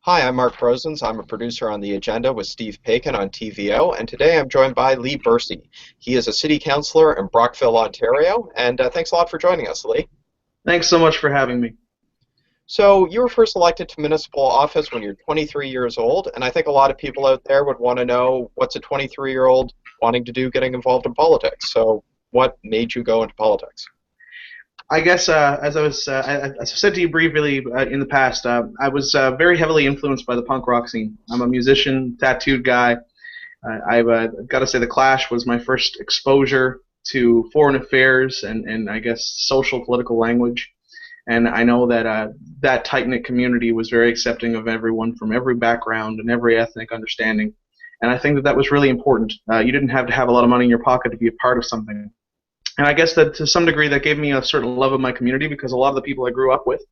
Hi, I'm Mark Prosens. I'm a producer on The Agenda with Steve Paikin on TVO, and today I'm joined by Leigh Bursey. He is a city councillor in Brockville, Ontario, and thanks a lot for joining us, Leigh. Thanks so much for having me. So, you were first elected to municipal office when you're 23 years old, and I think a lot of people out there would want to know what's a 23-year-old wanting to do getting involved in politics. So, what made you go into politics? I guess as I said to you briefly in the past, I was very heavily influenced by the punk rock scene. I'm a musician, tattooed guy. I've got to say The Clash was my first exposure to foreign affairs and I guess social political language. And I know that that tight-knit community was very accepting of everyone from every background and every ethnic understanding. And I think that that was really important. You didn't have to have a lot of money in your pocket to be a part of something. And I guess that to some degree that gave me a certain love of my community because a lot of the people I grew up with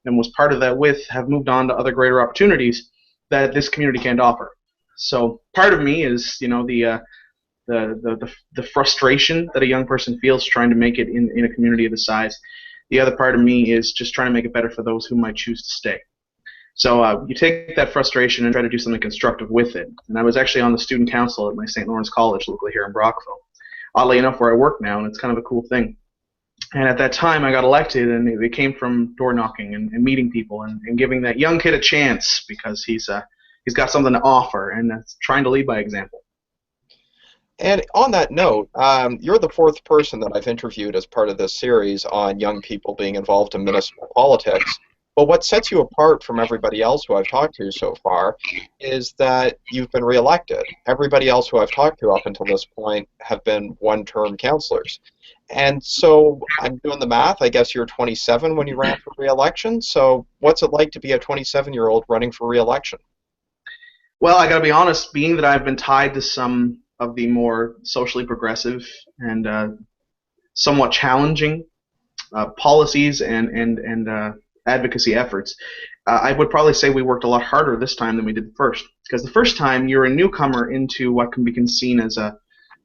and was part of that with have moved on to other greater opportunities that this community can't offer. So part of me is, the frustration that a young person feels trying to make it in a community of this size. The other part of me is just trying to make it better for those who might choose to stay. So you take that frustration and try to do something constructive with it. And I was actually on the student council at my St. Lawrence College locally here in Brockville. Oddly enough, where I work now, and it's kind of a cool thing. And at that time, I got elected, and it came from door knocking and meeting people and giving that young kid a chance because he's got something to offer, and trying to lead by example. And on that note, you're the fourth person that I've interviewed as part of this series on young people being involved in municipal politics. But what sets you apart from everybody else who I've talked to so far is that you've been reelected. Everybody else who I've talked to up until this point have been one-term councillors. And so I'm doing the math. I guess you're 27 when you ran for reelection. So what's it like to be a 27-year-old running for reelection? Well, I got to be honest, being that I've been tied to some of the more socially progressive and somewhat challenging policies and advocacy efforts, I would probably say we worked a lot harder this time than we did the first. Because the first time you're a newcomer into what can be seen as a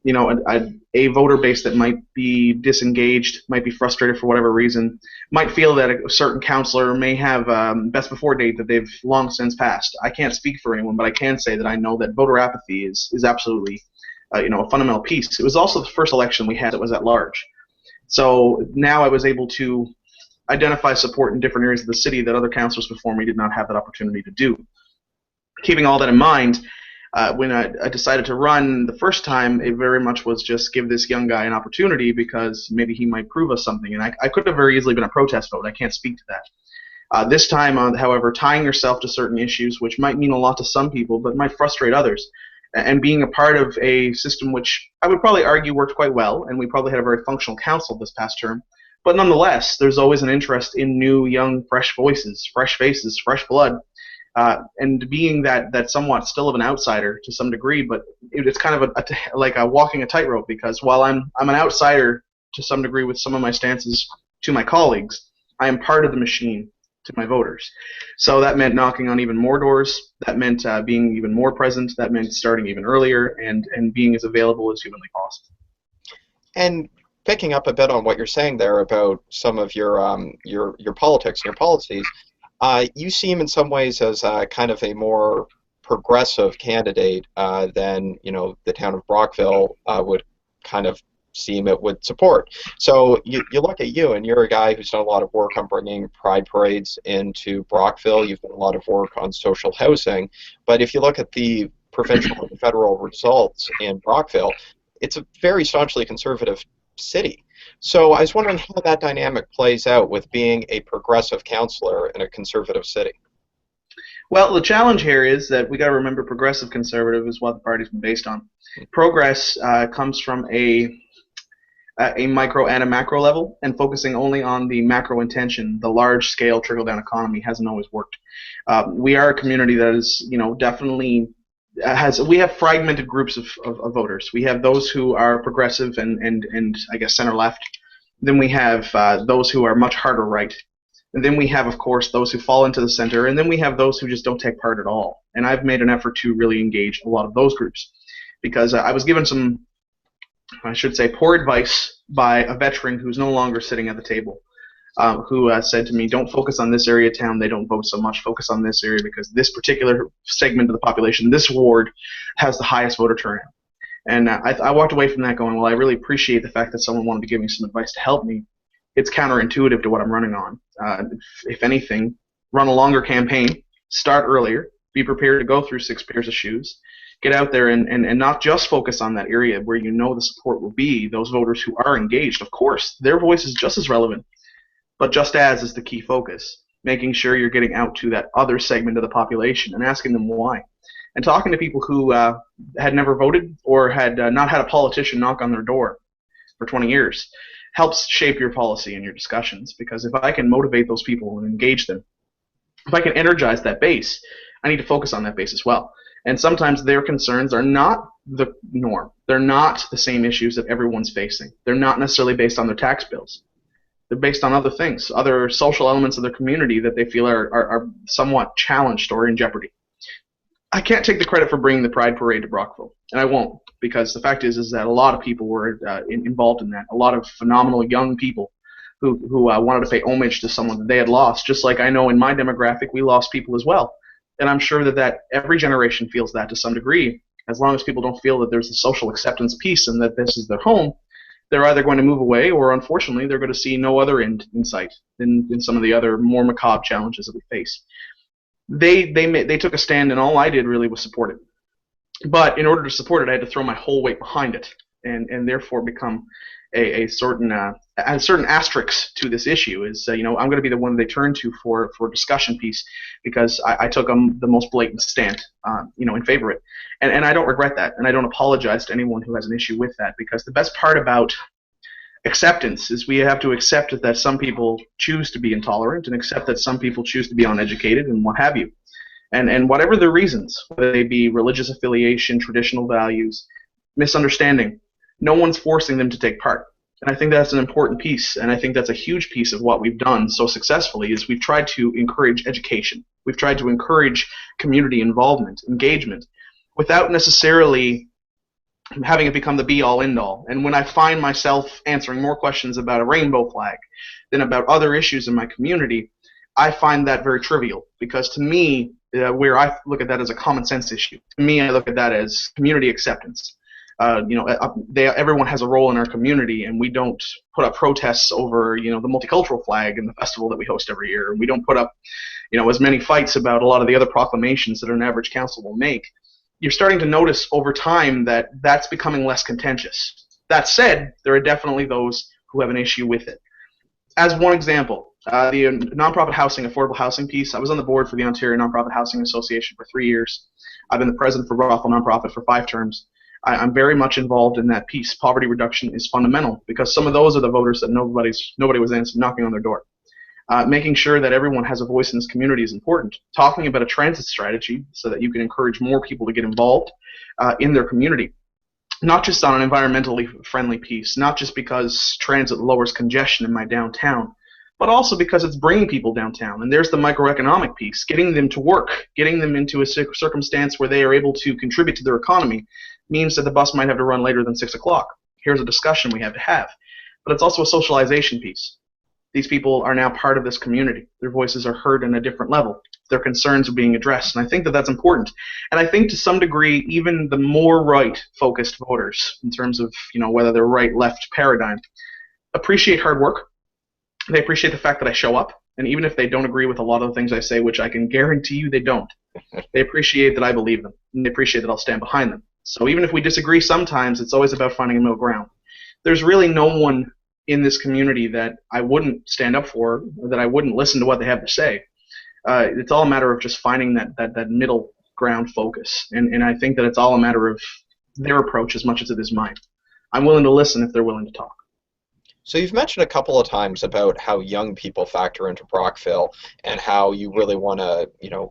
voter base that might be disengaged, might be frustrated for whatever reason, might feel that a certain councillor may have best before date that they've long since passed. I can't speak for anyone, but I can say that I know that voter apathy is absolutely a fundamental piece. It was also the first election we had that was at large. So now I was able to identify support in different areas of the city that other councillors before me did not have that opportunity to do. Keeping all that in mind, when I decided to run the first time, it very much was just give this young guy an opportunity because maybe he might prove us something. And I could have very easily been a protest vote. I can't speak to that. This time, however, tying yourself to certain issues, which might mean a lot to some people, but might frustrate others, and being a part of a system which I would probably argue worked quite well, and we probably had a very functional council this past term, but nonetheless, there's always an interest in new, young, fresh voices, fresh faces, fresh blood, and being that somewhat still of an outsider to some degree, but it's kind of like a walking a tightrope because while I'm an outsider to some degree with some of my stances to my colleagues, I am part of the machine to my voters. So that meant knocking on even more doors. That meant being even more present. That meant starting even earlier and being as available as humanly possible. And picking up a bit on what you're saying there about some of your politics and your policies, you seem in some ways as kind of a more progressive candidate than the town of Brockville would kind of seem it would support. So you look at you, and you're a guy who's done a lot of work on bringing pride parades into Brockville. You've done a lot of work on social housing. But if you look at the provincial and federal results in Brockville, it's a very staunchly conservative city. So I was wondering how that dynamic plays out with being a progressive councillor in a conservative city. Well, the challenge here is that we got to remember progressive conservative is what the party's been based on. Progress comes from a micro and a macro level, and focusing only on the macro intention, the large-scale trickle-down economy hasn't always worked. We are a community that is, definitely we have fragmented groups of voters. We have those who are progressive and I guess center-left. Then we have those who are much harder right. And then we have, of course, those who fall into the center, and then we have those who just don't take part at all. And I've made an effort to really engage a lot of those groups because I was given some, I should say, poor advice by a veteran who's no longer sitting at the table. who said to me, don't focus on this area of town, they don't vote so much, focus on this area because this particular segment of the population, this ward, has the highest voter turnout. And I walked away from that going, well, I really appreciate the fact that someone wanted to give me some advice to help me. It's counterintuitive to what I'm running on. If anything, run a longer campaign, start earlier, be prepared to go through 6 pairs of shoes, get out there and not just focus on that area where you know the support will be, those voters who are engaged. Of course, their voice is just as relevant, but just as is the key focus, making sure you're getting out to that other segment of the population and asking them why. And talking to people who had never voted or had not had a politician knock on their door for 20 years helps shape your policy and your discussions, because if I can motivate those people and engage them, if I can energize that base, I need to focus on that base as well. And sometimes their concerns are not the norm. They're not the same issues that everyone's facing. They're not necessarily based on their tax bills. They're based on other things, other social elements of their community that they feel are somewhat challenged or in jeopardy. I can't take the credit for bringing the Pride Parade to Brockville, and I won't, because the fact is that a lot of people were involved in that. A lot of phenomenal young people who wanted to pay homage to someone that they had lost, just like I know in my demographic we lost people as well. And I'm sure that every generation feels that to some degree. As long as people don't feel that there's a social acceptance piece and that this is their home, they're either going to move away or, unfortunately, they're going to see no other end in sight in some of the other more macabre challenges that we face. They took a stand, and all I did really was support it. But in order to support it, I had to throw my whole weight behind it, and therefore become a certain asterisk to this issue. Is I'm going to be the one they turn to for discussion piece, because I took the most blatant stand in favor of it, and I don't regret that, and I don't apologize to anyone who has an issue with that, because the best part about acceptance is we have to accept that some people choose to be intolerant, and accept that some people choose to be uneducated and what have you, and whatever their reasons, whether they be religious affiliation, traditional values, misunderstanding, no one's forcing them to take part. And I think that's an important piece, and I think that's a huge piece of what we've done so successfully is we've tried to encourage education. We've tried to encourage community involvement, engagement, without necessarily having it become the be-all, end-all. And when I find myself answering more questions about a rainbow flag than about other issues in my community, I find that very trivial, because to me, where I look at that as a common sense issue, to me I look at that as community acceptance. Everyone has a role in our community, and we don't put up protests over the multicultural flag and the festival that we host every year. We don't put up as many fights about a lot of the other proclamations that an average council will make. You're starting to notice over time that that's becoming less contentious. That said, there are definitely those who have an issue with it. As one example, the nonprofit housing, affordable housing piece, I was on the board for the Ontario Nonprofit Housing Association for 3 years. I've been the president for Brockville Nonprofit for 5 terms. I'm very much involved in that piece. Poverty reduction is fundamental, because some of those are the voters that nobody was knocking on their door. Making sure that everyone has a voice in this community is important. Talking about a transit strategy so that you can encourage more people to get involved in their community. Not just on an environmentally friendly piece, not just because transit lowers congestion in my downtown, but also because it's bringing people downtown. And there's the microeconomic piece, getting them to work, getting them into a circumstance where they are able to contribute to their economy means that the bus might have to run later than 6 o'clock. Here's a discussion we have to have. But it's also a socialization piece. These people are now part of this community. Their voices are heard on a different level. Their concerns are being addressed, and I think that that's important. And I think to some degree, even the more right-focused voters, in terms of whether they're right-left paradigm, appreciate hard work. They appreciate the fact that I show up, and even if they don't agree with a lot of the things I say, which I can guarantee you they don't, they appreciate that I believe them, and they appreciate that I'll stand behind them. So even if we disagree sometimes, it's always about finding a middle ground. There's really no one in this community that I wouldn't stand up for, or that I wouldn't listen to what they have to say. It's all a matter of just finding that middle ground focus, and I think that it's all a matter of their approach as much as it is mine. I'm willing to listen if they're willing to talk. So you've mentioned a couple of times about how young people factor into Brockville and how you really want to,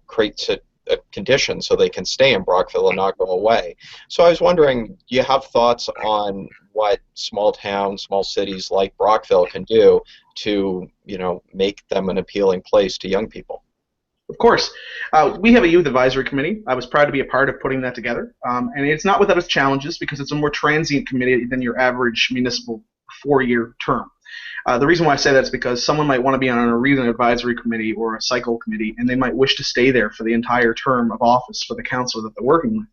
create a condition so they can stay in Brockville and not go away. So I was wondering, do you have thoughts on what small towns, small cities like Brockville can do to, make them an appealing place to young people? Of course. We have a youth advisory committee. I was proud to be a part of putting that together. And it's not without its challenges, because it's a more transient committee than your average municipal 4-year term. The reason why I say that is because someone might want to be on a reason advisory committee or a cycle committee, and they might wish to stay there for the entire term of office for the council that they're working with,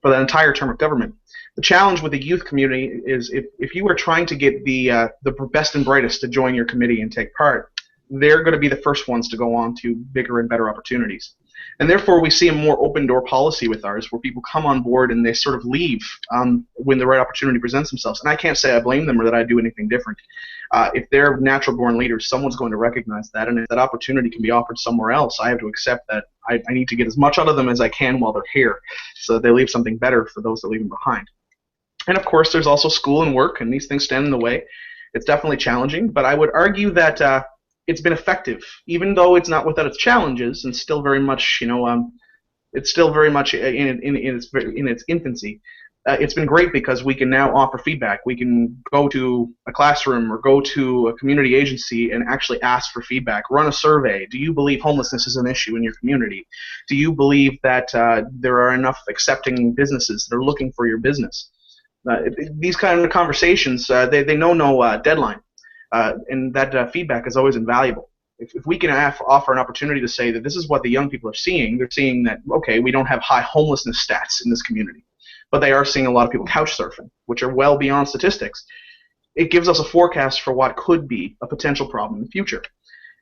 for that entire term of government. The challenge with the youth community is if you are trying to get the best and brightest to join your committee and take part, they're going to be the first ones to go on to bigger and better opportunities. And therefore, we see a more open-door policy with ours, where people come on board and they sort of leave when the right opportunity presents themselves. And I can't say I blame them or that I do anything different. If they're natural-born leaders, someone's going to recognize that, and if that opportunity can be offered somewhere else, I have to accept that I need to get as much out of them as I can while they're here, so that they leave something better for those that leave them behind. And of course, there's also school and work, and these things stand in the way. It's definitely challenging, but I would argue that it's been effective, even though it's not without its challenges, and still very much, it's still very much in its infancy. It's been great because we can now offer feedback. We can go to a classroom or go to a community agency and actually ask for feedback. Run a survey. Do you believe homelessness is an issue in your community? Do you believe that there are enough accepting businesses that are looking for your business? These kind of conversations, they know no deadline, and that feedback is always invaluable. If we can offer an opportunity to say that this is what the young people are seeing, they're seeing that, okay, we don't have high homelessness stats in this community, but they are seeing a lot of people couch surfing, which are well beyond statistics. It gives us a forecast for what could be a potential problem in the future.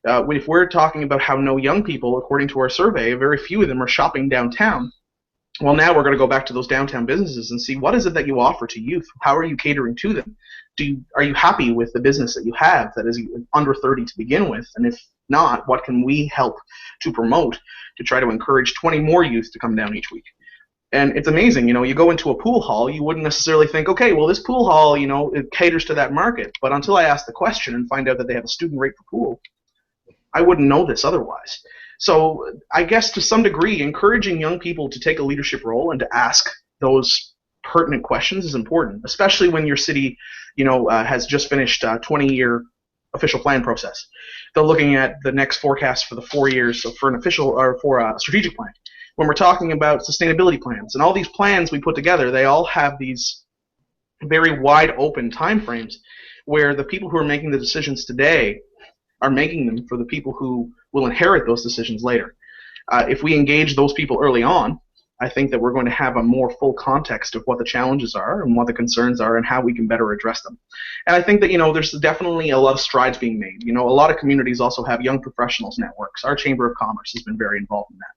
If we're talking about how no young people, according to our survey, very few of them are shopping downtown, well, now we're going to go back to those downtown businesses and see what is it that you offer to youth? How are you catering to them? Are you happy with the business that you have that is under 30 to begin with? And if not, what can we help to promote to try to encourage 20 more youth to come down each week? And it's amazing, you go into a pool hall, you wouldn't necessarily think, okay, well, this pool hall, it caters to that market. But until I ask the question and find out that they have a student rate for pool, I wouldn't know this otherwise. So I guess to some degree, encouraging young people to take a leadership role and to ask those pertinent questions is important, especially when your city, has just finished a 20-year official plan process. They're looking at the next forecast for the 4 years for an official or for a strategic plan. When we're talking about sustainability plans and all these plans we put together, they all have these very wide open timeframes where the people who are making the decisions today are making them for the people who will inherit those decisions later. If we engage those people early on, I think that we're going to have a more full context of what the challenges are and what the concerns are and how we can better address them. And I think that, there's definitely a lot of strides being made. A lot of communities also have young professionals networks. Our Chamber of Commerce has been very involved in that.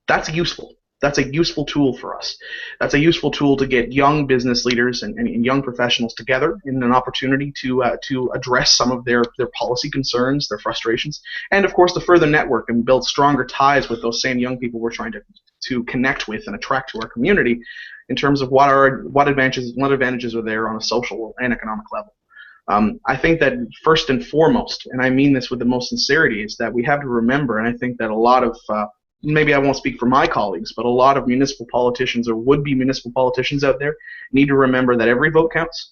That's useful. That's a useful tool for us. That's a useful tool to get young business leaders and young professionals together in an opportunity to address some of their policy concerns, their frustrations, and of course to further network and build stronger ties with those same young people we're trying to connect with and attract to our community in terms of what advantages are there on a social and economic level. I think that first and foremost, and I mean this with the most sincerity, is that we have to remember, and I think that a lot of maybe I won't speak for my colleagues, but a lot of municipal politicians or would-be municipal politicians out there need to remember that every vote counts,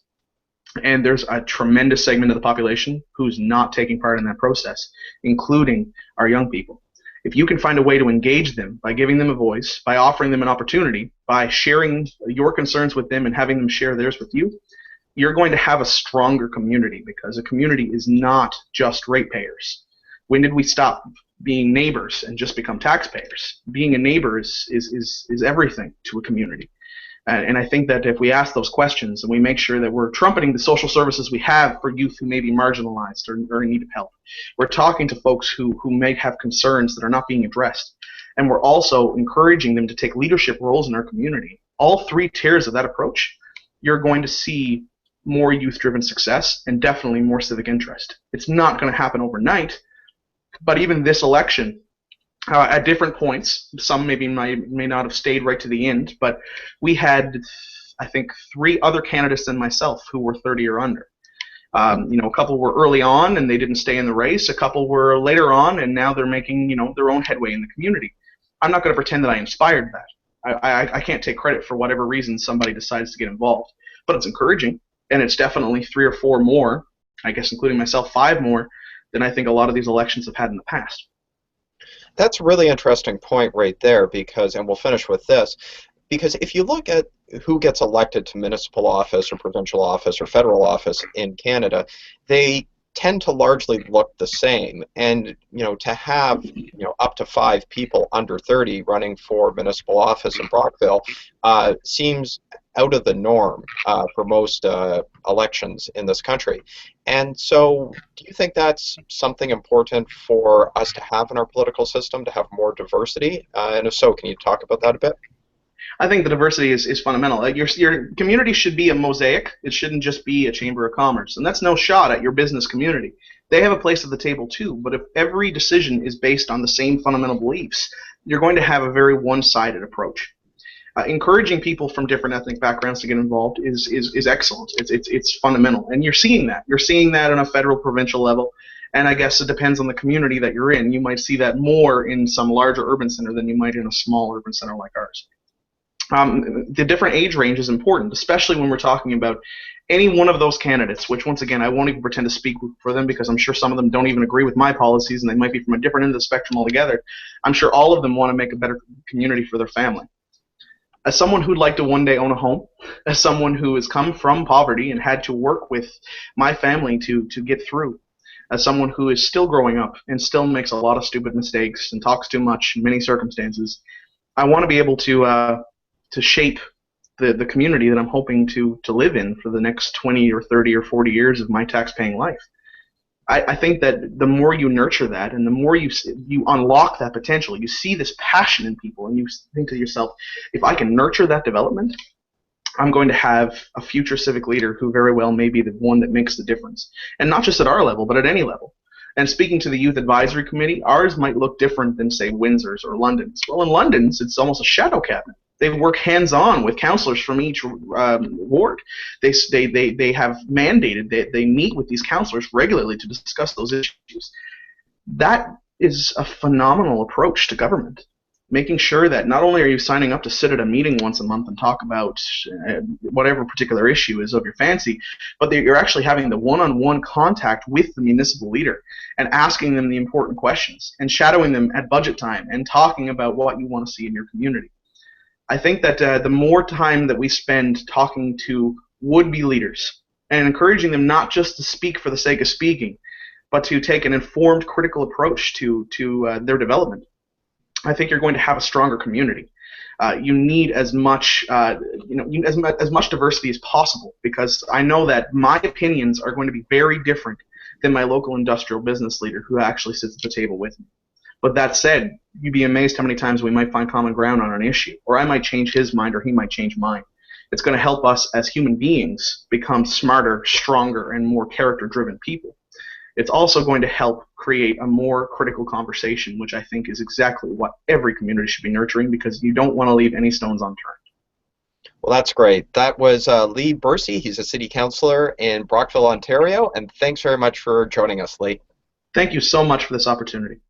and there's a tremendous segment of the population who's not taking part in that process, including our young people. If you can find a way to engage them by giving them a voice, by offering them an opportunity, by sharing your concerns with them and having them share theirs with you, you're going to have a stronger community, because a community is not just ratepayers. When did we stop being neighbors and just become taxpayers? Being a neighbor is everything to a community. And I think that if we ask those questions and we make sure that we're trumpeting the social services we have for youth who may be marginalized or in need of help, we're talking to folks who may have concerns that are not being addressed, and we're also encouraging them to take leadership roles in our community, all three tiers of that approach, you're going to see more youth-driven success and definitely more civic interest. It's not going to happen overnight, but even this election, at different points, some maybe may not have stayed right to the end, but we had, I think, 3 other candidates than myself who were 30 or under. A couple were early on and they didn't stay in the race. A couple were later on and now they're making, their own headway in the community. I'm not going to pretend that I inspired that. I can't take credit for whatever reason somebody decides to get involved, but it's encouraging, and it's definitely 3 or 4 more, I guess including myself, 5 more than I think a lot of these elections have had in the past. That's a really interesting point right there, because, and we'll finish with this, because if you look at who gets elected to municipal office or provincial office or federal office in Canada, they tend to largely look the same. And to have up to 5 people under 30 running for municipal office in Brockville seems out of the norm for most elections in this country. And so, do you think that's something important for us to have in our political system, to have more diversity? And if so, can you talk about that a bit? I think the diversity is fundamental. Like your community should be a mosaic. It shouldn't just be a chamber of commerce. And that's no shot at your business community. They have a place at the table too. But if every decision is based on the same fundamental beliefs, you're going to have a very one-sided approach. Encouraging people from different ethnic backgrounds to get involved is excellent. It's fundamental. And you're seeing that. You're seeing that on a federal, provincial level. And I guess it depends on the community that you're in. You might see that more in some larger urban center than you might in a small urban center like ours. The different age range is important, especially when we're talking about any one of those candidates, which once again, I won't even pretend to speak for them because I'm sure some of them don't even agree with my policies and they might be from a different end of the spectrum altogether. I'm sure all of them want to make a better community for their family. As someone who'd like to one day own a home, as someone who has come from poverty and had to work with my family to get through, as someone who is still growing up and still makes a lot of stupid mistakes and talks too much in many circumstances, I want to be able to shape the community that I'm hoping to live in for the next 20 or 30 or 40 years of my tax-paying life. I think that the more you nurture that and the more you unlock that potential, you see this passion in people and you think to yourself, if I can nurture that development, I'm going to have a future civic leader who very well may be the one that makes the difference. And not just at our level, but at any level. And speaking to the Youth Advisory Committee, ours might look different than, say, Windsor's or London's. Well, in London's, it's almost a shadow cabinet. They work hands-on with councillors from each ward. They have mandated that they meet with these councillors regularly to discuss those issues. That is a phenomenal approach to government, making sure that not only are you signing up to sit at a meeting once a month and talk about whatever particular issue is of your fancy, but that you're actually having the one-on-one contact with the municipal leader and asking them the important questions and shadowing them at budget time and talking about what you want to see in your community. I think that the more time that we spend talking to would-be leaders and encouraging them not just to speak for the sake of speaking, but to take an informed, critical approach to their development, I think you're going to have a stronger community. You need as much, as much diversity as possible, because I know that my opinions are going to be very different than my local industrial business leader who actually sits at the table with me. But that said, you'd be amazed how many times we might find common ground on an issue, or I might change his mind or he might change mine. It's going to help us as human beings become smarter, stronger, and more character-driven people. It's also going to help create a more critical conversation, which I think is exactly what every community should be nurturing, because you don't want to leave any stones unturned. Well, that's great. That was Leigh Bursey. He's a city councillor in Brockville, Ontario, and thanks very much for joining us, Leigh. Thank you so much for this opportunity.